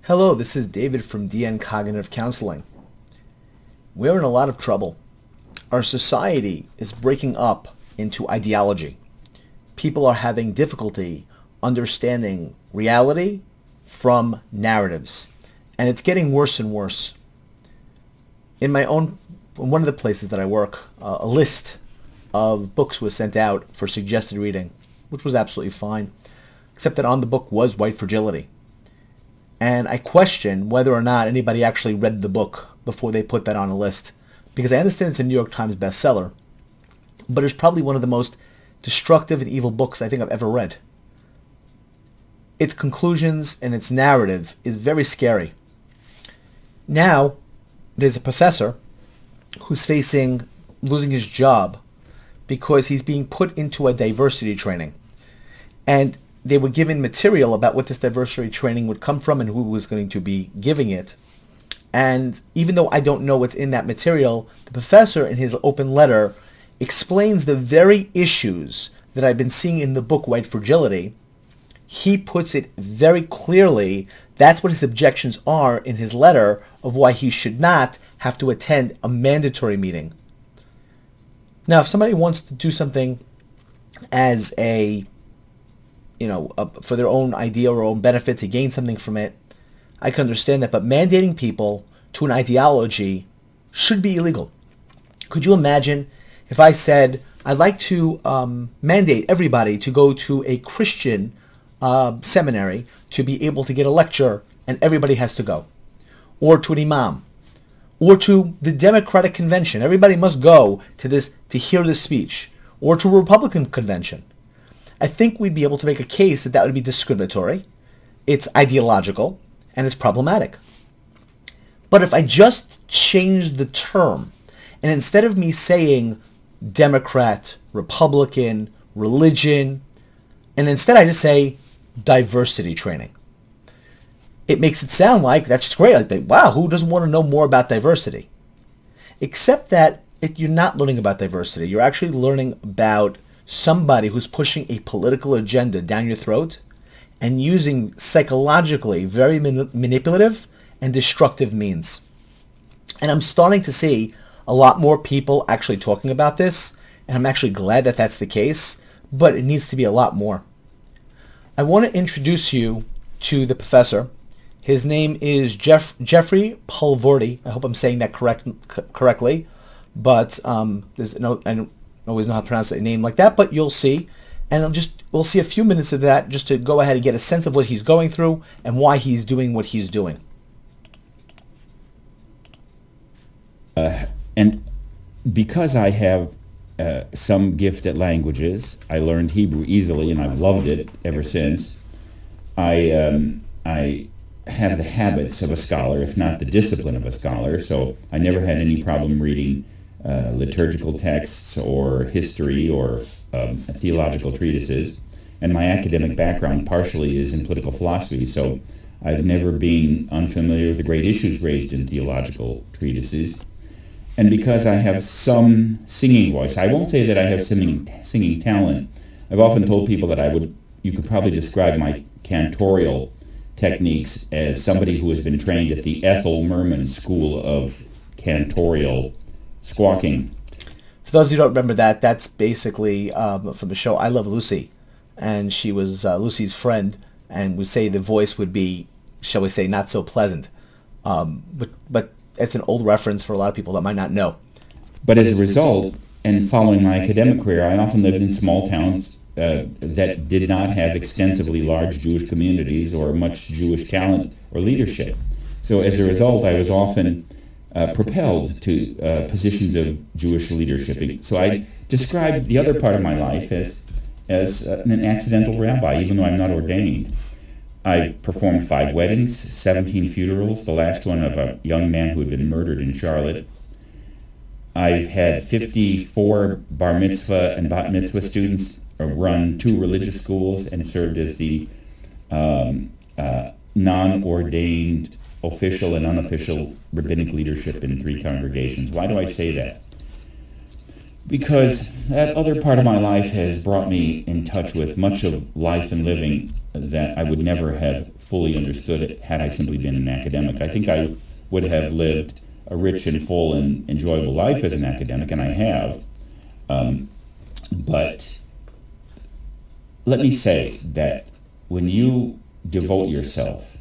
Hello, this is David from DN Cognitive Counseling. We're in a lot of trouble. Our society is breaking up into ideology. People are having difficulty understanding reality from narratives, and it's getting worse and worse. In one of the places that I work, a list of books was sent out for suggested reading, which was absolutely fine, except that on the book was White Fragility. And I question whether or not anybody actually read the book before they put that on a list, because I understand it's a New York Times bestseller, but it's probably one of the most destructive and evil books I think I've ever read. Its conclusions and its narrative is very scary. Now, there's a professor who's facing losing his job because he's being put into a diversity training. And they were given material about what this diversity training would come from and who was going to be giving it. And even though I don't know what's in that material, the professor in his open letter explains the very issues that I've been seeing in the book White Fragility. He puts it very clearly. That's what his objections are in his letter of why he should not have to attend a mandatory meeting. Now, if somebody wants to do something as for their own idea or own benefit to gain something from it, I can understand that. But mandating people to an ideology should be illegal. Could you imagine if I said, I'd like to mandate everybody to go to a Christian seminary to be able to get a lecture, and everybody has to go? Or to an imam? Or to the Democratic convention. Everybody must go to this to hear this speech. Or to a Republican convention. I think we'd be able to make a case that that would be discriminatory, it's ideological, and it's problematic. But if I just change the term, and instead of me saying Democrat, Republican, religion, and instead I just say diversity training, it makes it sound like that's great. Like, wow, who doesn't want to know more about diversity? Except that you're not learning about diversity. You're actually learning about somebody who's pushing a political agenda down your throat and using psychologically very manipulative and destructive means. And I'm starting to see a lot more people actually talking about this, and I'm actually glad that that's the case, but it needs to be a lot more. I want to introduce you to the professor. His name is Jeffrey Pulvorty. I hope I'm saying that correctly, but I don't always know how to pronounce a name like that, but you'll see. And we'll see a few minutes of that just to go ahead and get a sense of what he's going through and why he's doing what he's doing. And because I have some gift at languages, I learned Hebrew easily, and I've loved it ever since. I have the habits of a scholar, if not the discipline of a scholar, so I never had any problem reading liturgical texts or history or theological treatises. And my academic background partially is in political philosophy, so I've never been unfamiliar with the great issues raised in theological treatises. And because I have some singing voice, I won't say that I have singing talent. I've often told people that you could probably describe my cantorial techniques as somebody who has been trained at the Ethel Merman School of Cantorial Squawking. For those who don't remember that, that's basically from the show I Love Lucy, and she was Lucy's friend, and would say the voice would be, shall we say, not so pleasant. But it's an old reference for a lot of people that might not know. But as a result, and following my academic career, I often lived in small towns that did not have extensively large Jewish communities or much Jewish talent or leadership. So as a result, I was often propelled to positions of Jewish leadership. So I describe the other part of my life as an accidental rabbi, even though I'm not ordained. I performed 5 weddings, 17 funerals, the last one of a young man who had been murdered in Charlotte. I've had 54 bar mitzvah and bat mitzvah students, run 2 religious schools, and served as the non-ordained official and unofficial rabbinic leadership in 3 congregations. Why do I say that? because that other part of my life has brought me in touch with much of life and living that I would never have fully understood it had I simply been an academic. I think I would have lived a rich and full and enjoyable life as an academic, and I have. But let me say that when you devote yourself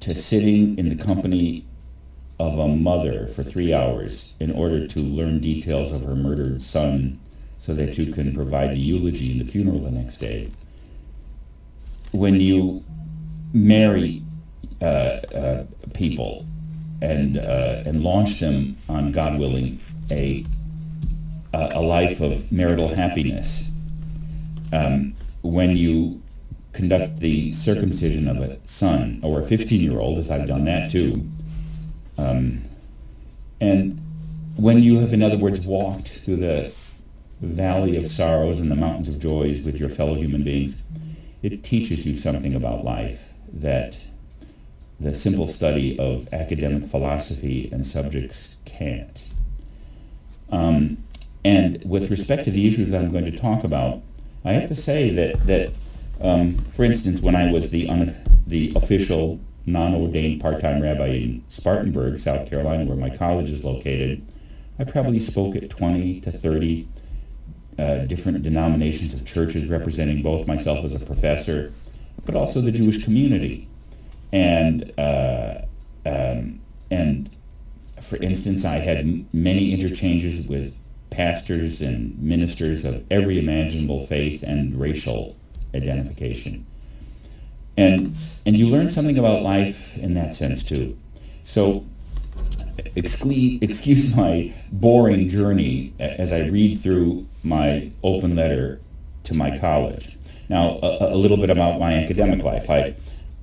to sitting in the company of a mother for 3 hours in order to learn details of her murdered son so that you can provide the eulogy and the funeral the next day, when you marry people and launch them on, God willing, a life of marital happiness, when you conduct the circumcision of a son or a 15-year-old, as I've done that too, and when you have, in other words, walked through the valley of sorrows and the mountains of joys with your fellow human beings, it teaches you something about life that the simple study of academic philosophy and subjects can't. And with respect to the issues that I'm going to talk about, I have to say that for instance, when I was the official non-ordained part-time rabbi in Spartanburg, South Carolina, where my college is located, I probably spoke at 20 to 30 different denominations of churches, representing both myself as a professor, but also the Jewish community. And for instance, I had many interchanges with pastors and ministers of every imaginable faith and racial identification. And you learn something about life in that sense too. So excuse my boring journey as I read through my open letter to my college. Now, a little bit about my academic life.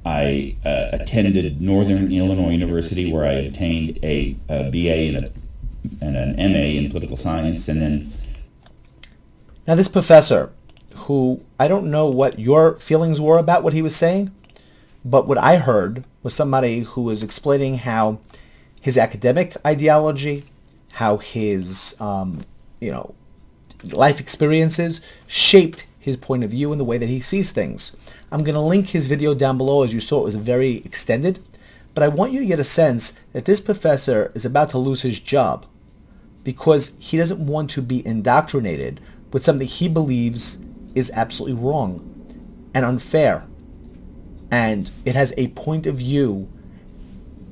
I attended Northern Illinois University, where I obtained a BA and an MA in political science, and then... Now this professor, who I don't know what your feelings were about what he was saying, but what I heard was somebody who was explaining how his academic ideology, how his life experiences shaped his point of view and the way that he sees things. I'm going to link his video down below. As you saw, it was very extended, but I want you to get a sense that this professor is about to lose his job because he doesn't want to be indoctrinated with something he believes is absolutely wrong and unfair. And it has a point of view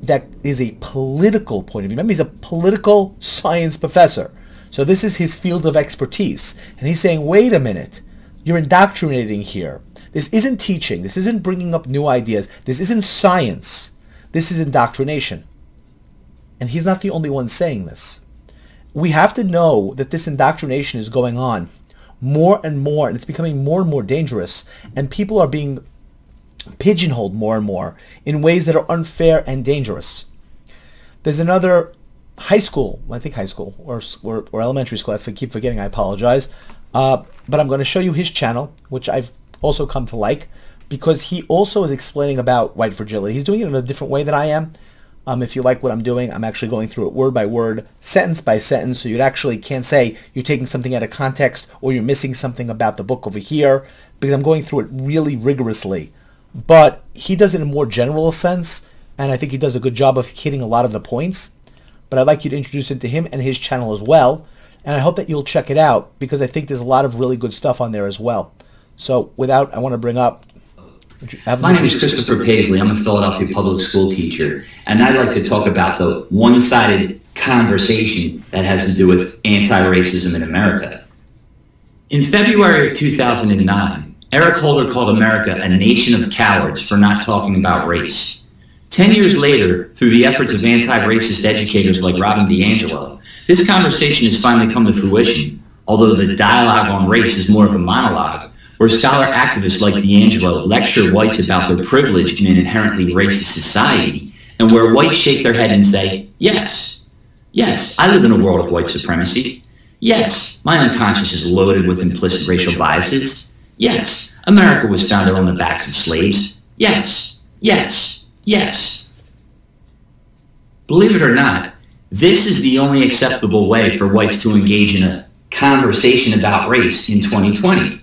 that is a political point of view. Remember, he's a political science professor. So this is his field of expertise. And he's saying, wait a minute, you're indoctrinating here. This isn't teaching. This isn't bringing up new ideas. This isn't science. This is indoctrination. And he's not the only one saying this. We have to know that this indoctrination is going on more and more, and it's becoming more and more dangerous, and people are being pigeonholed more and more in ways that are unfair and dangerous. There's another high school, I think high school, or elementary school, I keep forgetting, I apologize, but I'm going to show you his channel, which I've also come to like, because he also is explaining about white fragility. He's doing it in a different way than I am. If you like what I'm doing, I'm actually going through it word by word, sentence by sentence, so you actually can't say you're taking something out of context or you're missing something about the book over here, because I'm going through it really rigorously. But he does it in a more general sense, and I think he does a good job of hitting a lot of the points. But I'd like you to introduce him to him and his channel as well, and I hope that you'll check it out, because I think there's a lot of really good stuff on there as well. So without, I want to bring up... My name is Christopher Paisley. I'm a Philadelphia public school teacher, and I'd like to talk about the one-sided conversation that has to do with anti-racism in America. In February of 2009, Eric Holder called America a nation of cowards for not talking about race. 10 years later, through the efforts of anti-racist educators like DiAngelo, this conversation has finally come to fruition, although the dialogue on race is more of a monologue, where scholar activists like DiAngelo lecture whites about their privilege in an inherently racist society, and where whites shake their head and say, yes, yes, I live in a world of white supremacy. Yes, my unconscious is loaded with implicit racial biases. Yes, America was founded on the backs of slaves. Yes, yes, yes. Believe it or not, this is the only acceptable way for whites to engage in a conversation about race in 2020,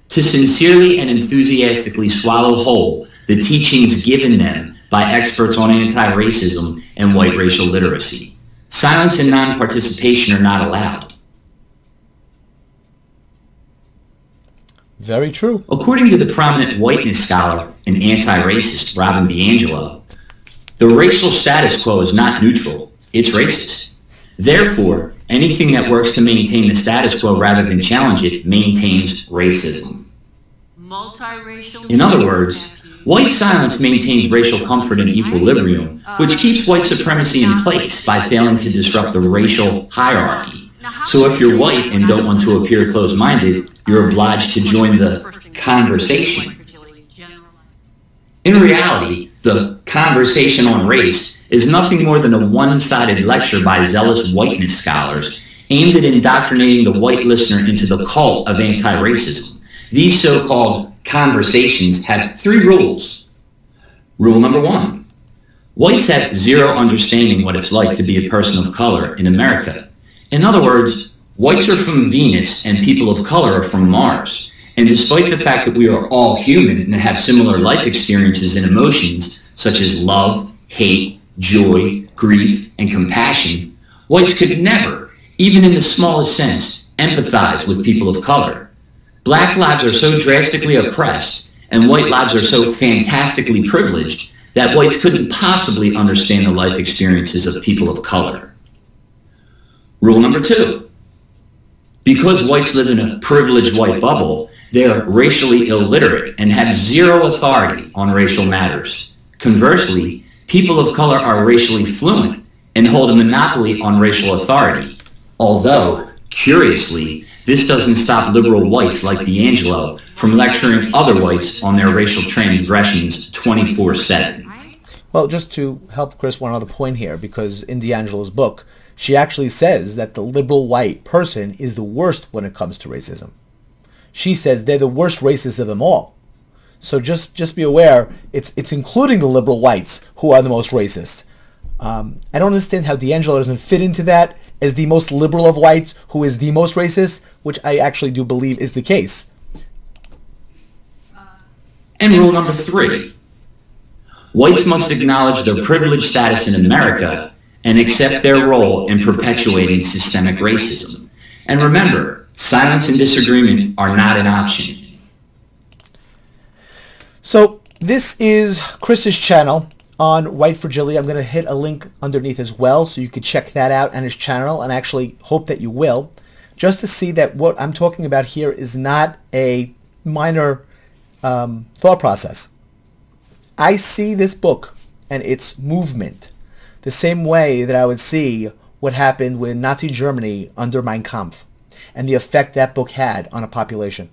to sincerely and enthusiastically swallow whole the teachings given them by experts on anti-racism and white racial literacy. Silence and non-participation are not allowed. Very true. According to the prominent whiteness scholar and anti-racist Robin DiAngelo, the racial status quo is not neutral, it's racist. Therefore, anything that works to maintain the status quo rather than challenge it maintains racism. In other words, white silence maintains racial comfort and equilibrium, which keeps white supremacy in place by failing to disrupt the racial hierarchy. So if you're white and don't want to appear closed-minded, you're obliged to join the conversation. In reality, the conversation on race is nothing more than a one-sided lecture by zealous whiteness scholars aimed at indoctrinating the white listener into the cult of anti-racism. These so-called conversations have 3 rules. Rule number 1. Whites have zero understanding what it's like to be a person of color in America. In other words, whites are from Venus and people of color are from Mars. And despite the fact that we are all human and have similar life experiences and emotions, such as love, hate, joy, grief, and compassion, whites could never, even in the smallest sense, empathize with people of color. Black lives are so drastically oppressed, and white lives are so fantastically privileged, that whites couldn't possibly understand the life experiences of people of color. Rule number 2. Because whites live in a privileged white bubble, they are racially illiterate and have zero authority on racial matters. Conversely, people of color are racially fluent and hold a monopoly on racial authority. Although, curiously, this doesn't stop liberal whites like DiAngelo from lecturing other whites on their racial transgressions 24/7. Well, just to help Chris, one other point here, because in DiAngelo's book, she actually says that the liberal white person is the worst when it comes to racism. She says they're the worst racists of them all. So just be aware, it's including the liberal whites who are the most racist. I don't understand how DiAngelo doesn't fit into that as the most liberal of whites who is the most racist, which I actually do believe is the case. And rule number 3. Whites must acknowledge their privileged status in America and accept their role in perpetuating systemic racism. And remember, silence and disagreement are not an option. So this is Chris's channel on white fragility. I'm going to hit a link underneath as well so you can check that out on his channel, and actually hope that you will, just to see that what I'm talking about here is not a minor thought process. I see this book and its movement the same way that I would see what happened with Nazi Germany under Mein Kampf and the effect that book had on a population.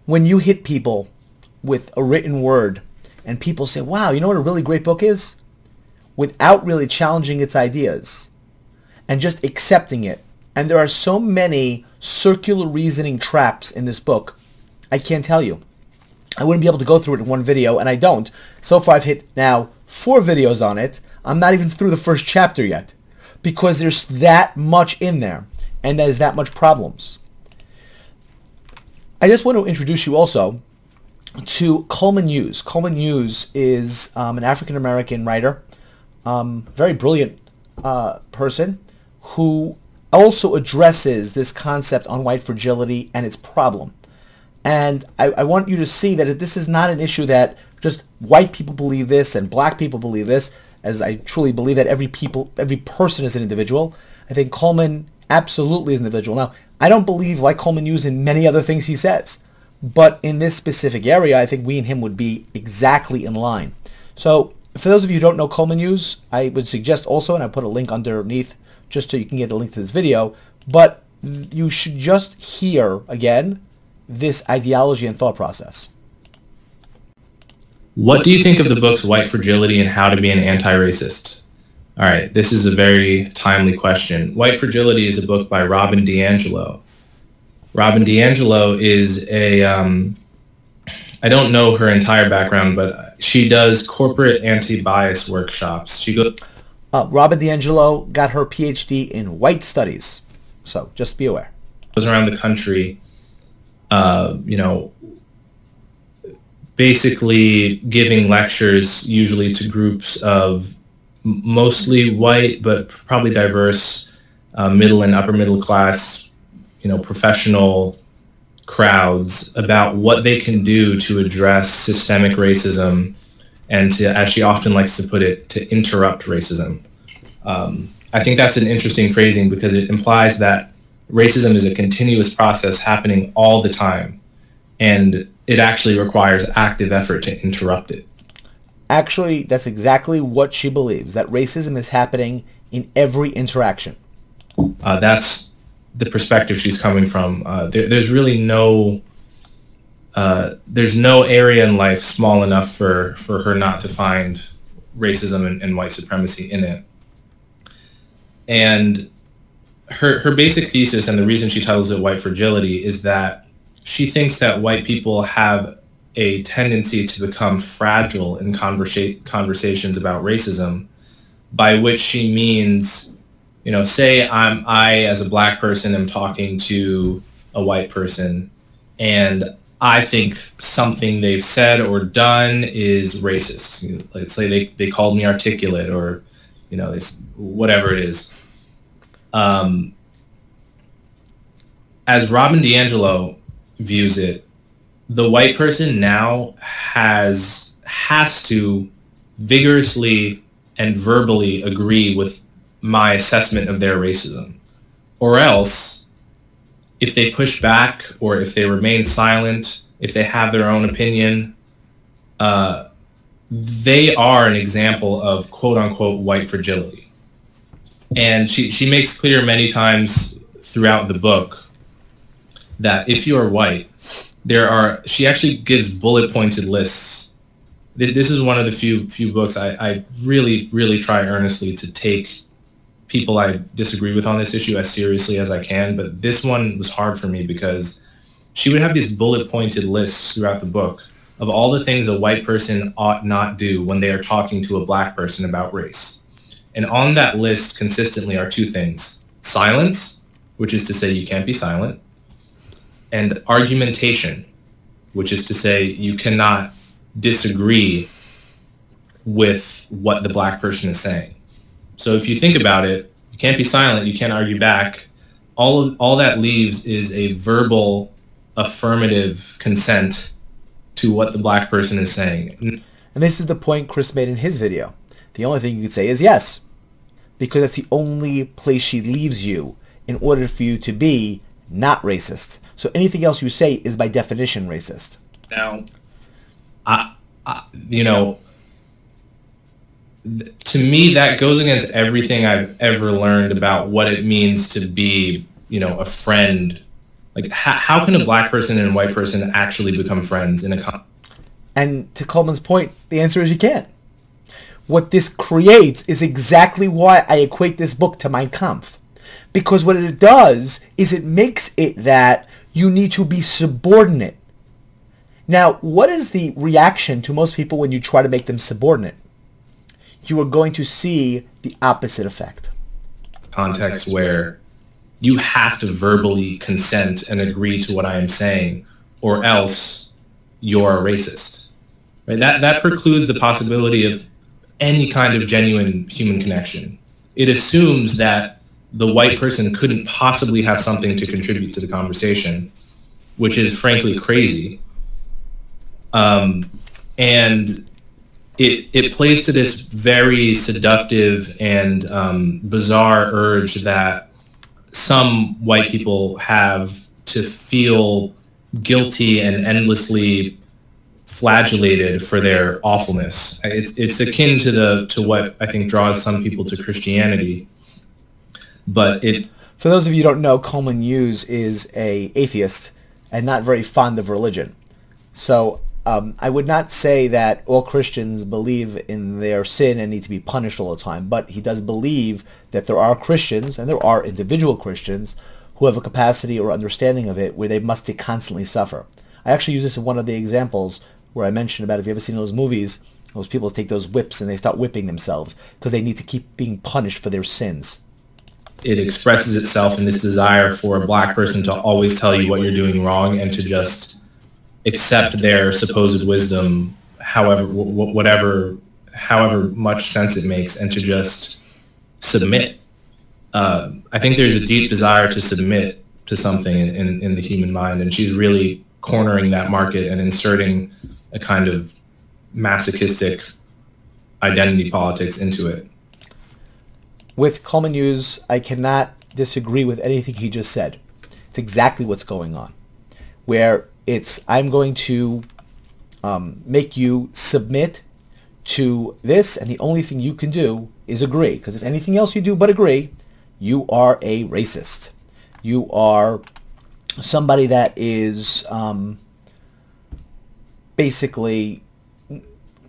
When you hit people with a written word and people say, wow, you know what a really great book is? Without really challenging its ideas and just accepting it. And there are so many circular reasoning traps in this book, I can't tell you. I wouldn't be able to go through it in one video, and I don't. So far I've hit now 4 videos on it. I'm not even through the first chapter yet, because there's that much in there, and there's that much problems. I just want to introduce you also to Coleman Hughes. Coleman Hughes is an African-American writer, very brilliant person, who also addresses this concept on white fragility and its problem. And I want you to see that this is not an issue that just white people believe this and black people believe this, as I truly believe that every person is an individual. I think Coleman absolutely is an individual. Now, I don't believe like Coleman Hughes in many other things he says, but in this specific area, I think we and him would be exactly in line. So for those of you who don't know Coleman Hughes, I would suggest also, and I put a link underneath just so you can get the link to this video, but you should just hear, again, this ideology and thought process. What do you think of the books White Fragility and How to Be an Anti-Racist? All right, this is a very timely question. White Fragility is a book by Robin DiAngelo. Robin DiAngelo is a, I don't know her entire background, but she does corporate anti-bias workshops. She goes. Robin DiAngelo got her PhD in white studies. So just be aware. Goes around the country, you know, basically giving lectures usually to groups of mostly white, but probably diverse, middle and upper middle class, you know, professional crowds about what they can do to address systemic racism and to, as she often likes to put it, to interrupt racism. I think that's an interesting phrasing because it implies that racism is a continuous process happening all the time, and it actually requires active effort to interrupt it. Actually, that's exactly what she believes, that racism is happening in every interaction. That's the perspective she's coming from. There's really there's no area in life small enough for her not to find racism and white supremacy in it. And her basic thesis, and the reason she titles it White Fragility, is that she thinks that white people have a tendency to become fragile in conversations about racism, by which she means, you know, say I as a black person am talking to a white person, and I think something they've said or done is racist. Let's say they called me articulate, or, you know, whatever it is. As Robin DiAngelo views it, the white person now has to vigorously and verbally agree with my assessment of their racism, or else if they push back or if they remain silent, if they have their own opinion, they are an example of quote-unquote white fragility. And she makes clear many times throughout the book that if you are white, she actually gives bullet-pointed lists. This is one of the few books I really, really try earnestly to take people I disagree with on this issue as seriously as I can, but this one was hard for me because she would have these bullet-pointed lists throughout the book of all the things a white person ought not do when they are talking to a black person about race. And on that list consistently are two things: silence, which is to say you can't be silent, and argumentation, which is to say you cannot disagree with what the black person is saying. So if you think about it, you can't be silent, you can't argue back. All that leaves is a verbal affirmative consent to what the black person is saying. And this is the point Chris made in his video. The only thing you could say is yes, because that's the only place she leaves you in order for you to be not racist. So anything else you say is by definition racist. Now, you know, to me, that goes against everything I've ever learned about what it means to be, you know, a friend. Like, how can a black person and a white person actually become friends in a And to Coleman's point, the answer is you can't. What this creates is exactly why I equate this book to Mein Kampf. Because what it does is it makes it that you need to be subordinate. Now, what is the reaction to most people when you try to make them subordinate? You are going to see the opposite effect. Context where you have to verbally consent and agree to what I am saying, or else you're a racist. Right? That precludes the possibility of any kind of genuine human connection. It assumes that the white person couldn't possibly have something to contribute to the conversation, which is frankly crazy. And it plays to this very seductive and bizarre urge that some white people have to feel guilty and endlessly flagellated for their awfulness. It's akin to what I think draws some people to Christianity. But for those of you who don't know, Coleman Hughes is an atheist and not very fond of religion. So I would not say that all Christians believe in their sin and need to be punished all the time, but he does believe that there are Christians, and there are individual Christians, who have a capacity or understanding of it where they must constantly suffer. I actually use this in one of the examples where I mentioned about, if you ever seen those movies, those people take those whips and they start whipping themselves because they need to keep being punished for their sins. it expresses itself in this desire for a black person to always tell you what you're doing wrong and to just accept their supposed wisdom, however much sense it makes, and to just submit. I think there's a deep desire to submit to something in the human mind, and she's really cornering that market and inserting a kind of masochistic identity politics into it. With Coleman Hughes, I cannot disagree with anything he just said. It's exactly what's going on. Where I'm going to make you submit to this, and the only thing you can do is agree. Because if anything else you do but agree, you are a racist. You are somebody that is basically,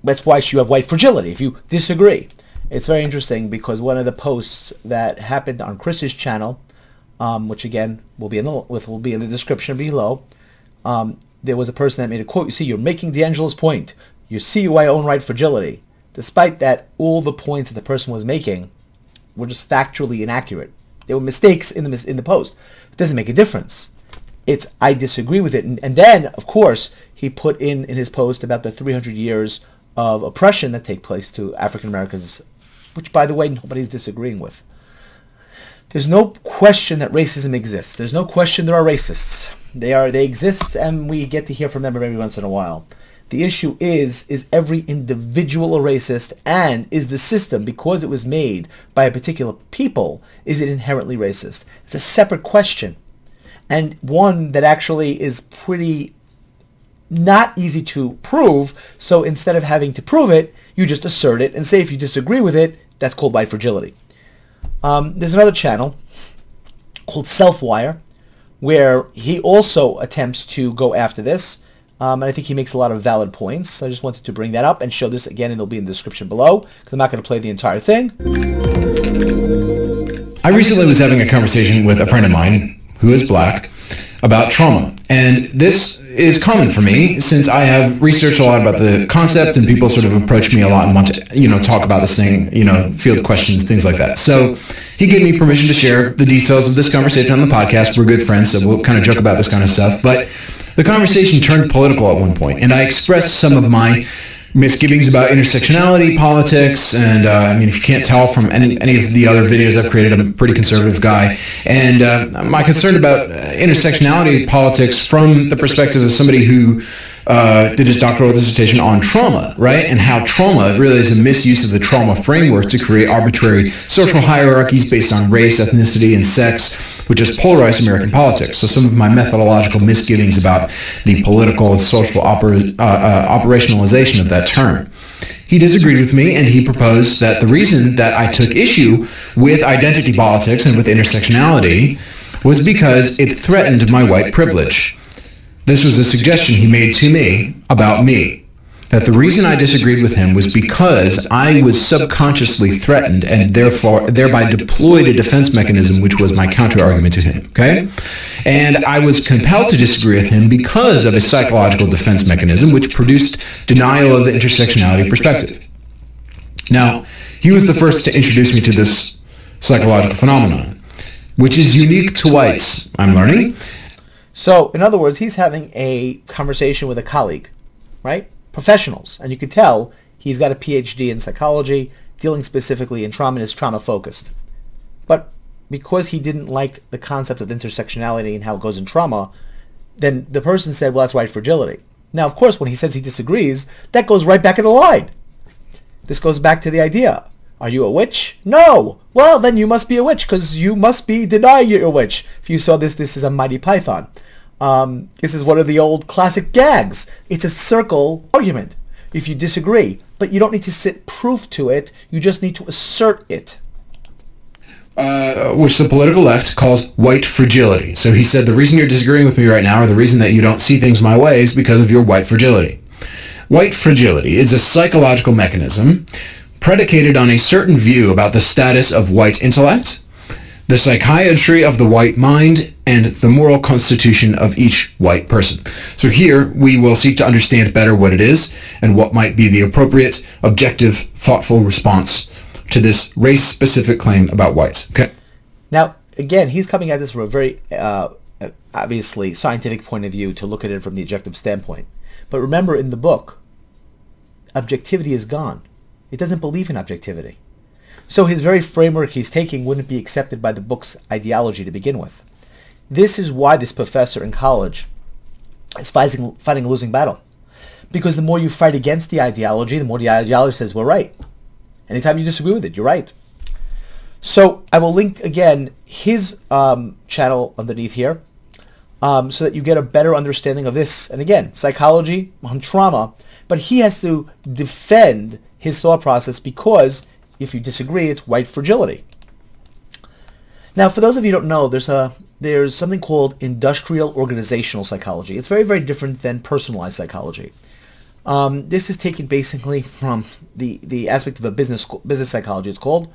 that's why you have white fragility, if you disagree. It's very interesting because one of the posts that happened on Chris's channel, which again will be in the description below, there was a person that made a quote. You see, you're making DiAngelo's point. You see why I own white fragility. Despite that, all the points that the person was making were just factually inaccurate. There were mistakes in the post. It doesn't make a difference. I disagree with it. And then, of course, he put in his post about the 300 years of oppression that take place to African Americans, which, by the way, nobody's disagreeing with. There's no question that racism exists. There's no question there are racists. They exist, and we get to hear from them every once in a while. The issue is every individual a racist, and is the system, because it was made by a particular people, is it inherently racist? It's a separate question, and one that actually is pretty not easy to prove. So instead of having to prove it, you just assert it and say if you disagree with it, that's called white fragility. There's another channel called Self-Wire where he also attempts to go after this. And I think he makes a lot of valid points. So I just wanted to bring that up and show this again, and it'll be in the description below because I'm not going to play the entire thing. I recently was having a conversation with a friend of mine who is black about trauma. And this is common for me since I have researched a lot about the concept, and people sort of approach me a lot and want to, talk about this thing, field questions, things like that. So he gave me permission to share the details of this conversation on the podcast. We're good friends, so we'll kind of joke about this kind of stuff. But the conversation turned political at one point, and I expressed some of my misgivings about intersectionality politics, and if you can't tell from any of the other videos I've created, I'm a pretty conservative guy, and my concern about intersectionality politics from the perspective of somebody who did his doctoral dissertation on trauma, right, and how trauma really is a misuse of the trauma framework to create arbitrary social hierarchies based on race, ethnicity, and sex, which has polarized American politics. So some of my methodological misgivings about the political and social operationalization of that term. He disagreed with me, and he proposed that the reason that I took issue with identity politics and with intersectionality was because it threatened my white privilege. This was a suggestion he made to me about me, that the reason I disagreed with him was because I was subconsciously threatened and thereby deployed a defense mechanism which was my counter-argument to him, okay? And I was compelled to disagree with him because of a psychological defense mechanism which produced denial of the intersectionality perspective. Now, he was the first to introduce me to this psychological phenomenon, which is unique to whites, I'm learning. So, in other words, he's having a conversation with a colleague, right? Professionals. And you can tell he's got a PhD in psychology, dealing specifically in trauma, and is trauma-focused. But because he didn't like the concept of intersectionality and how it goes in trauma, then the person said, well, that's white fragility. Now, of course, when he says he disagrees, that goes right back in the line. This goes back to the idea. Are you a witch? No. Well, then you must be a witch because you must be denying you're a witch. If you saw this is a Mighty Python. This is one of the old classic gags. It's a circle argument if you disagree. But you don't need to sit proof to it. You just need to assert it. Which the political left calls white fragility. So he said the reason you're disagreeing with me right now, or the reason that you don't see things my way, is because of your white fragility. White fragility is a psychological mechanism predicated on a certain view about the status of white intellect, the psychiatry of the white mind, and the moral constitution of each white person. So here we will seek to understand better what it is and what might be the appropriate, objective, thoughtful response to this race-specific claim about whites. Okay. Now, again, he's coming at this from a very obviously scientific point of view to look at it from the objective standpoint. But remember, in the book, objectivity is gone. It doesn't believe in objectivity. So his very framework he's taking wouldn't be accepted by the book's ideology to begin with. This is why this professor in college is fighting a losing battle. Because the more you fight against the ideology, the more the ideology says, we're right. Anytime you disagree with it, you're right. So I will link, again, his channel underneath here so that you get a better understanding of this. And again, psychology on trauma. But he has to defend his thought process because if you disagree, it's white fragility. Now, for those of you who don't know, there's something called industrial organizational psychology. It's very, very different than personalized psychology. This is taken basically from the aspect of a business psychology, it's called.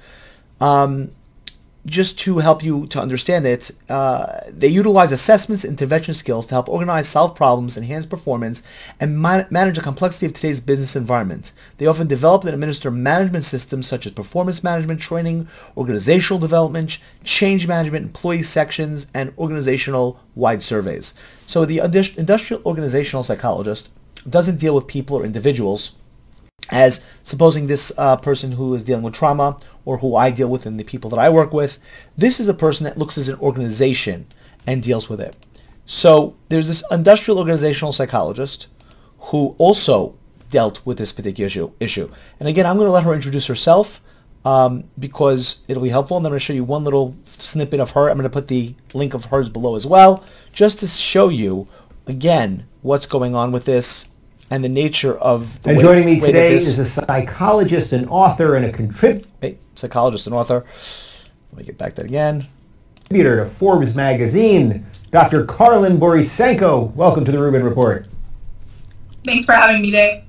Just to help you to understand it, they utilize assessments and intervention skills to help organize, solve problems, enhance performance, and manage the complexity of today's business environment. They often develop and administer management systems such as performance management, training, organizational development, change management, employee sections, and organizational-wide surveys. So the industrial organizational psychologist doesn't deal with people or individuals as supposing this person who is dealing with trauma or who I deal with and the people that I work with. This is a person that looks as an organization and deals with it. So there's this industrial organizational psychologist who also dealt with this particular issue. And again, I'm going to let her introduce herself because it'll be helpful. And I'm going to show you one little snippet of her. I'm going to put the link of hers below as well, just to show you, again, what's going on with this and the nature of the And joining me today is a psychologist, an author, and a psychologist and author. Let me get back that again. Contributor to Forbes magazine, Dr. Karlin Borisenko. Welcome to the Rubin Report. Thanks for having me, Dave.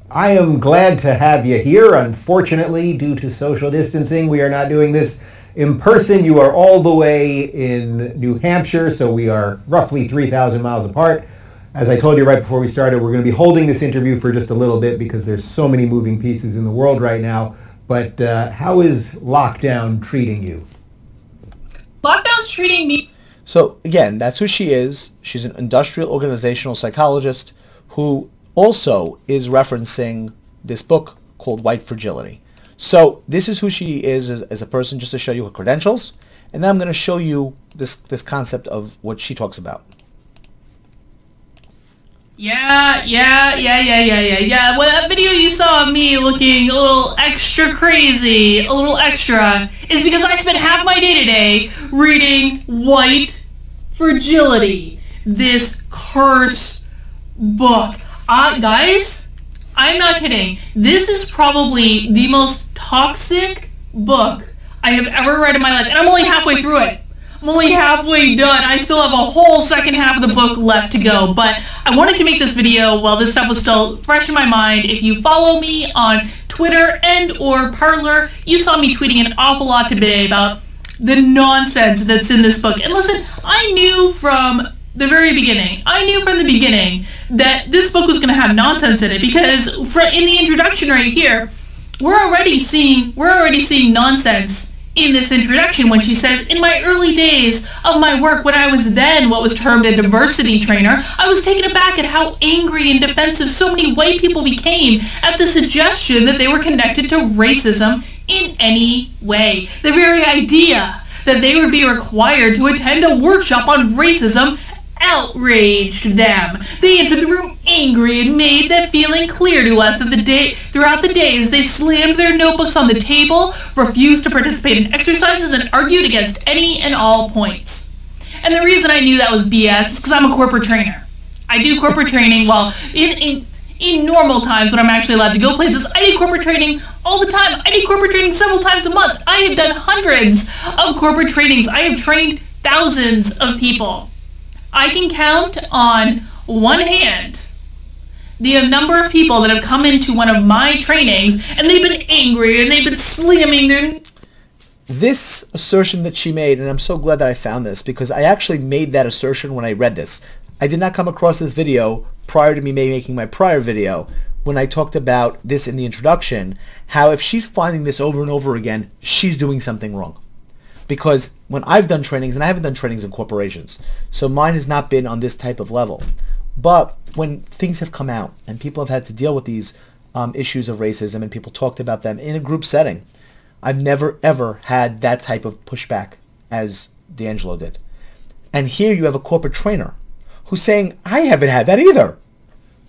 I am glad to have you here. Unfortunately, due to social distancing, we are not doing this in person. You are all the way in New Hampshire, so we are roughly 3,000 miles apart. As I told you right before we started, we're going to be holding this interview for just a little bit because there's so many moving pieces in the world right now. But how is lockdown treating you? Lockdown's treating me. So again, that's who she is. She's an industrial organizational psychologist who also is referencing this book called White Fragility. So this is who she is as a person, just to show you her credentials. And then I'm going to show you this concept of what she talks about. Yeah. Well, that video you saw of me looking a little extra crazy, a little extra, is because I spent half my day today reading White Fragility, this cursed book. Guys, I'm not kidding. This is probably the most toxic book I have ever read in my life, and I'm only halfway through it. I'm only halfway done. I still have a whole second half of the book left to go, but I wanted to make this video while this stuff was still fresh in my mind. If you follow me on Twitter and or Parler, you saw me tweeting an awful lot today about the nonsense that's in this book. And listen, I knew from the beginning that this book was going to have nonsense in it, because in the introduction right here, we're already seeing nonsense in this introduction when she says, in my early days of my work, when I was then what was termed a diversity trainer, I was taken aback at how angry and defensive so many white people became at the suggestion that they were connected to racism in any way. The very idea that they would be required to attend a workshop on racism outraged them. They entered the room angry and made that feeling clear to us that throughout the days they slammed their notebooks on the table, refused to participate in exercises, and argued against any and all points. And the reason I knew that was BS is because I'm a corporate trainer. I do corporate training. Well, in normal times when I'm actually allowed to go places, I do corporate training all the time. I do corporate training several times a month. I have done hundreds of corporate trainings. I have trained thousands of people. I can count on one hand the number of people that have come into one of my trainings and they've been angry and they've been slamming their... This assertion that she made, and I'm so glad that I found this, because I actually made that assertion when I read this. I did not come across this video prior to me making my prior video when I talked about this in the introduction, how if she's finding this over and over again, she's doing something wrong. because when I've done trainings, and I haven't done trainings in corporations, so mine has not been on this type of level. But when things have come out and people have had to deal with these issues of racism and people talked about them in a group setting, I've never ever had that type of pushback as DiAngelo did. And here you have a corporate trainer who's saying, I haven't had that either.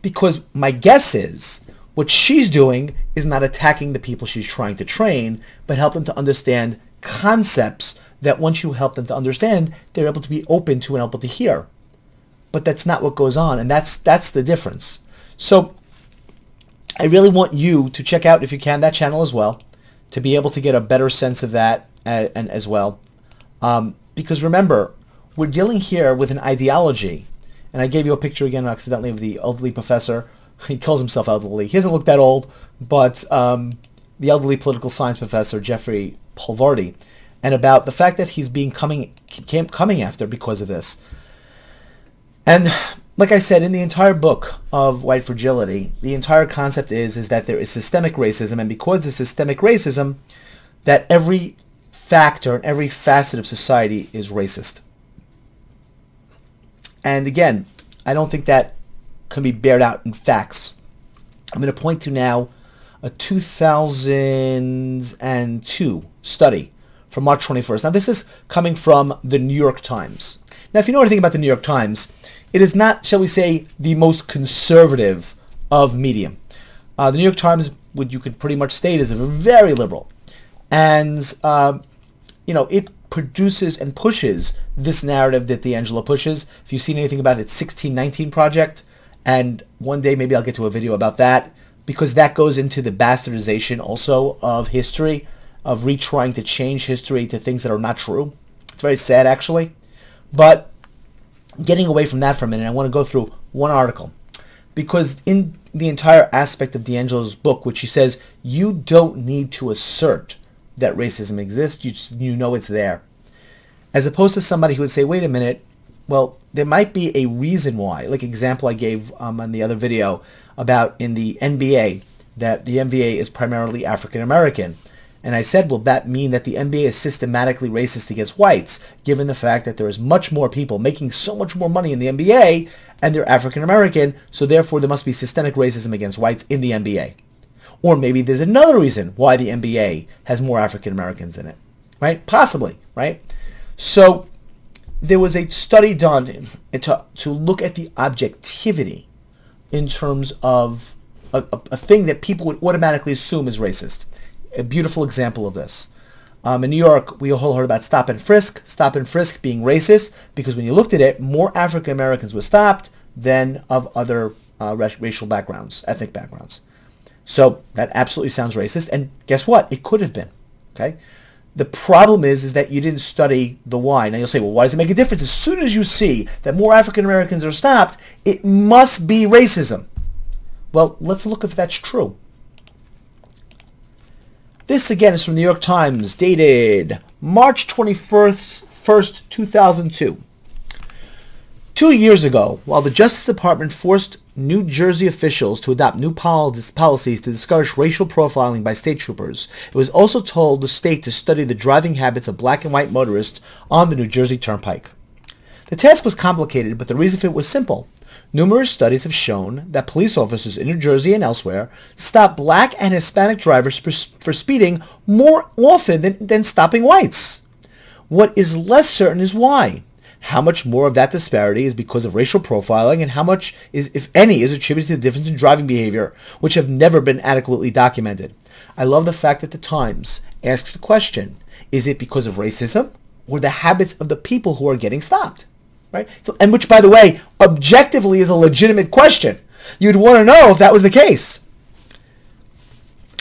Because my guess is what she's doing is not attacking the people she's trying to train, but help them to understand concepts that once you help them to understand, they're able to be open to and able to hear. But that's not what goes on, and that's the difference. So I really want you to check out, if you can, that channel as well, to be able to get a better sense of that and as well. Because remember, we're dealing here with an ideology, and I gave you a picture again accidentally of the elderly professor. He calls himself elderly. He doesn't look that old, but the elderly political science professor, Jeffrey Pulvardi, and about the fact that he's being coming after because of this. And like I said, in the entire book of White Fragility, the entire concept is that there is systemic racism, and because there's systemic racism, that every factor and every facet of society is racist. And again, I don't think that can be bared out in facts. I'm going to point to now a 2002 study from March 21st. Now, this is coming from the New York Times. Now, if you know anything about the New York Times, it is not, shall we say, the most conservative of medium. The New York Times, what you could pretty much state, is very liberal. And, it produces and pushes this narrative that DiAngelo pushes. If you've seen anything about its 1619 project, and one day maybe I'll get to a video about that, because that goes into the bastardization also of history, of retrying to change history to things that are not true. It's very sad, actually. But getting away from that for a minute, I want to go through one article, because in the entire aspect of DiAngelo's book, which he says, you don't need to assert that racism exists, you know it's there. As opposed to somebody who would say, wait a minute, well, there might be a reason why. Like example I gave on the other video about in the NBA, that the NBA is primarily African American. And I said, will that mean that the NBA is systematically racist against whites, given the fact that there is much more people making so much more money in the NBA, and they're African American, so therefore there must be systemic racism against whites in the NBA. Or maybe there's another reason why the NBA has more African Americans in it, right? Possibly, right? So there was a study done to look at the objectivity in terms of a thing that people would automatically assume is racist. A beautiful example of this. In New York, we all heard about stop and frisk being racist, because when you looked at it, more African Americans were stopped than of other racial backgrounds, ethnic backgrounds. So that absolutely sounds racist, and guess what? It could have been. Okay. The problem is that you didn't study the why. Now you'll say, well, why does it make a difference? As soon as you see that more African Americans are stopped, it must be racism. Well, let's look if that's true. This again is from the New York Times, dated March 21st, 2002. 2 years ago, while the Justice Department forced New Jersey officials to adopt new policies to discourage racial profiling by state troopers, it was also told the state to study the driving habits of black and white motorists on the New Jersey Turnpike. The task was complicated, but the reason for it was simple. Numerous studies have shown that police officers in New Jersey and elsewhere stop black and Hispanic drivers for speeding more often than stopping whites. What is less certain is why. How much more of that disparity is because of racial profiling, and how much is, if any, is attributed to the difference in driving behavior, which have never been adequately documented. I love the fact that the Times asks the question, is it because of racism or the habits of the people who are getting stopped? Right? So, and which, by the way, objectively is a legitimate question. You'd want to know if that was the case.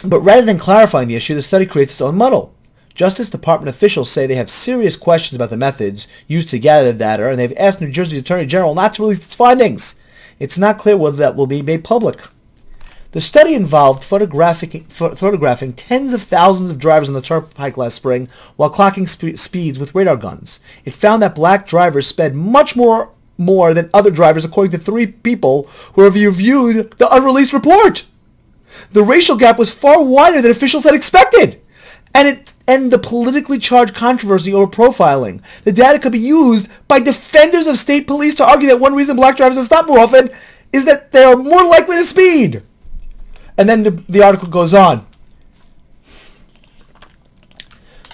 But rather than clarifying the issue, the study creates its own muddle. Justice Department officials say they have serious questions about the methods used to gather the data, and they've asked New Jersey Attorney General not to release its findings. It's not clear whether that will be made public. The study involved photographing tens of thousands of drivers on the turnpike last spring while clocking speeds with radar guns. It found that black drivers sped much more than other drivers, according to 3 people who have reviewed the unreleased report. The racial gap was far wider than officials had expected. And the politically charged controversy over profiling. The data could be used by defenders of state police to argue that one reason black drivers are stopped more often is that they are more likely to speed. And then the article goes on.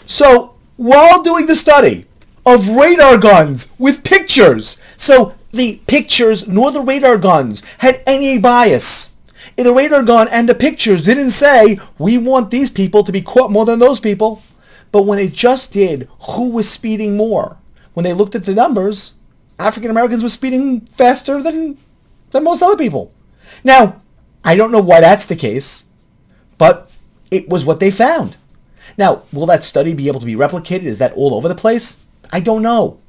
So, while doing the study of radar guns with pictures, so the pictures nor the radar guns had any bias. The radar gun and the pictures didn't say, we want these people to be caught more than those people. But when it just did, who was speeding more? When they looked at the numbers, African Americans were speeding faster than most other people. Now, I don't know why that's the case, but it was what they found. Now, will that study be able to be replicated? Is that all over the place? I don't know.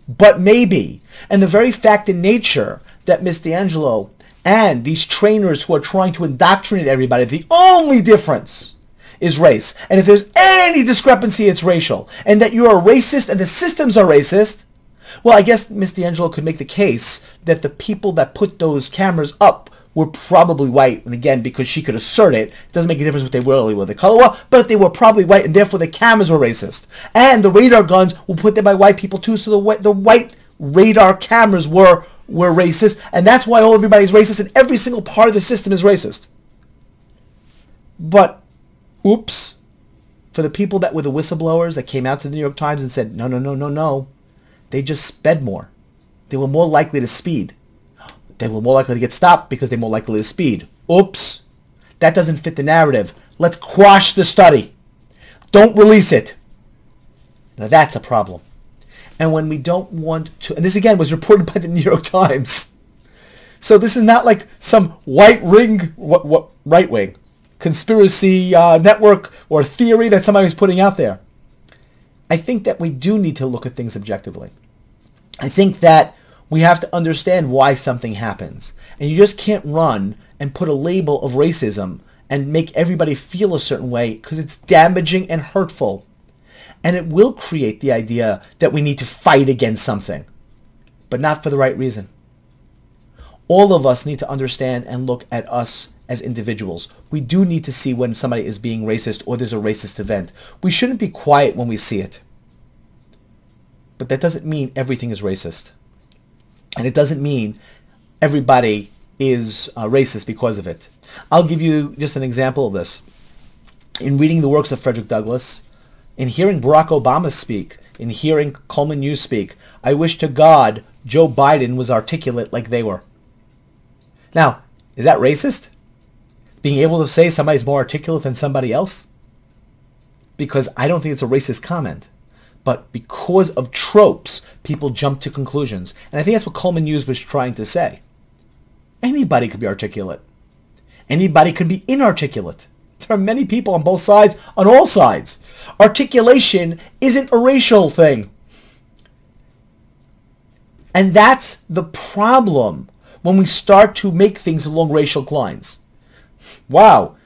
But maybe. And the very fact in nature that Miss DiAngelo and these trainers who are trying to indoctrinate everybody, the only difference is race. And if there's any discrepancy, it's racial. And that you're a racist and the systems are racist, well, I guess Miss DiAngelo could make the case that the people that put those cameras up were probably white. And again, because she could assert it, it doesn't make a difference what they really were, the color were, but they were probably white, and therefore the cameras were racist. And the radar guns were put there by white people too, so the white radar cameras were racist, and that's why everybody's racist, and every single part of the system is racist. But, oops, for the people that were the whistleblowers that came out to the New York Times and said, no, no, no, no, no, they just sped more. They were more likely to speed. They were more likely to get stopped because they're more likely to speed. Oops, that doesn't fit the narrative. Let's quash the study. Don't release it. Now that's a problem. And when we don't want to, and this again was reported by the New York Times. So this is not like some white ring, right wing conspiracy network or theory that somebody's putting out there. I think that we do need to look at things objectively. I think that we have to understand why something happens. And you just can't run and put a label of racism and make everybody feel a certain way because it's damaging and hurtful. And it will create the idea that we need to fight against something, but not for the right reason. All of us need to understand and look at us as individuals. We do need to see when somebody is being racist or there's a racist event. We shouldn't be quiet when we see it. But that doesn't mean everything is racist. And it doesn't mean everybody is racist because of it. I'll give you just an example of this. In reading the works of Frederick Douglass, in hearing Barack Obama speak, in hearing Coleman Hughes speak, I wish to God Joe Biden was articulate like they were. Now, is that racist? Being able to say somebody's more articulate than somebody else? Because I don't think it's a racist comment. But because of tropes, people jump to conclusions. And I think that's what Coleman Hughes was trying to say. Anybody could be articulate. Anybody could be inarticulate. There are many people on both sides, on all sides. Articulation isn't a racial thing. And that's the problem when we start to make things along racial lines. Wow,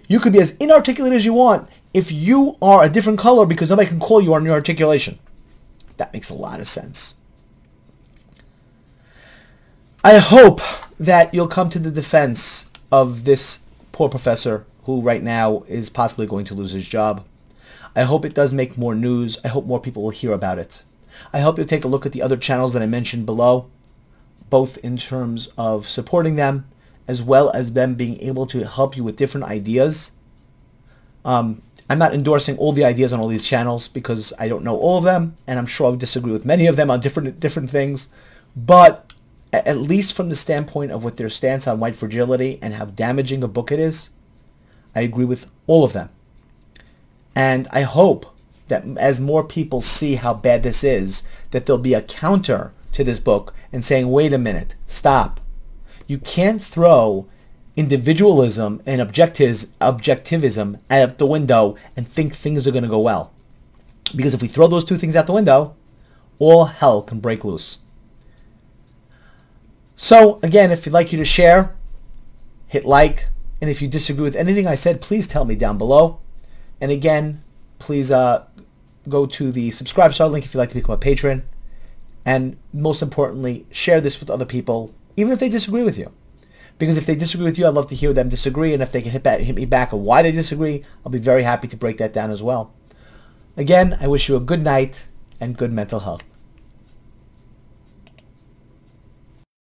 you could be as inarticulate as you want if you are a different color because nobody can call you on your articulation. That makes a lot of sense. I hope that you'll come to the defense of this poor professor who right now is possibly going to lose his job. I hope it does make more news. I hope more people will hear about it. I hope you'll take a look at the other channels that I mentioned below, both in terms of supporting them as well as them being able to help you with different ideas. I'm not endorsing all the ideas on all these channels because I don't know all of them, and I'm sure I would disagree with many of them on different things. But at least from the standpoint of what their stance on white fragility and how damaging a book it is, I agree with all of them. And I hope that as more people see how bad this is, that there'll be a counter to this book and saying, wait a minute, stop. You can't throw individualism and objectivism out the window and think things are going to go well. Because if we throw those two things out the window, all hell can break loose. So, again, if you'd like you to share, hit like. And if you disagree with anything I said, please tell me down below. And again, please go to the Subscribe-star link if you'd like to become a patron. And most importantly, share this with other people, even if they disagree with you. Because if they disagree with you, I'd love to hear them disagree. And if they can hit me back on why they disagree, I'll be very happy to break that down as well. Again, I wish you a good night and good mental health.